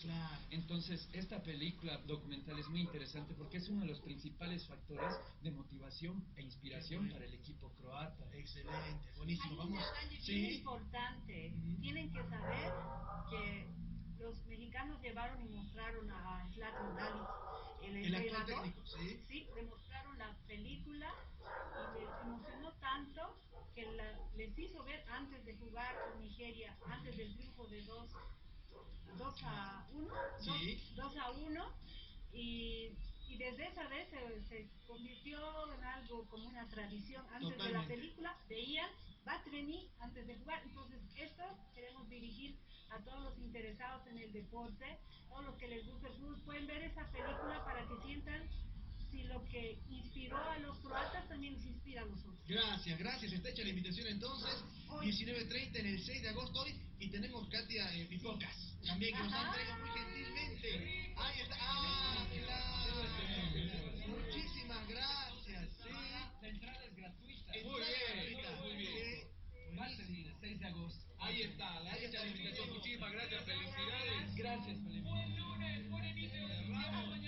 Claro. Entonces, esta película documental es muy interesante porque es uno de los principales factores de motivación e inspiración para el equipo croata. Excelente, buenísimo. Hay un Vamos. detalle Sí. bien importante. Tienen que saber que los mexicanos llevaron y mostraron a Zlatan Dalic, El actual entrenador. técnico, ¿sí? Sí, le mostraron la película y les emocionó tanto que les hizo ver antes de jugar con Nigeria, antes del triunfo de 2-1, Sí. 2-1, y desde esa vez se convirtió en algo como una tradición. Antes de la Totalmente. película veían Batreni antes de jugar. Entonces esto queremos dirigir a todos los interesados en el deporte, todos los que les gusta el fútbol, pueden ver esa película para que sientan si lo que inspiró a los croatas también nos inspira a nosotros. Gracias, gracias. Está hecha la invitación entonces. 19:30 en el 6 de agosto hoy. Y tenemos Katia Pipocas también, que nos ha entregado muy gentilmente. Ahí está. Ah, claro. Muchísimas gracias. Sí. La entrada es gratuita. Muy bien, muy bien. Buenísimo. 6 de agosto. Ahí está, la hecha la invitación. Muchísimas gracias, felicidades. Gracias, Felipe. Buen lunes, buen inicio de semana.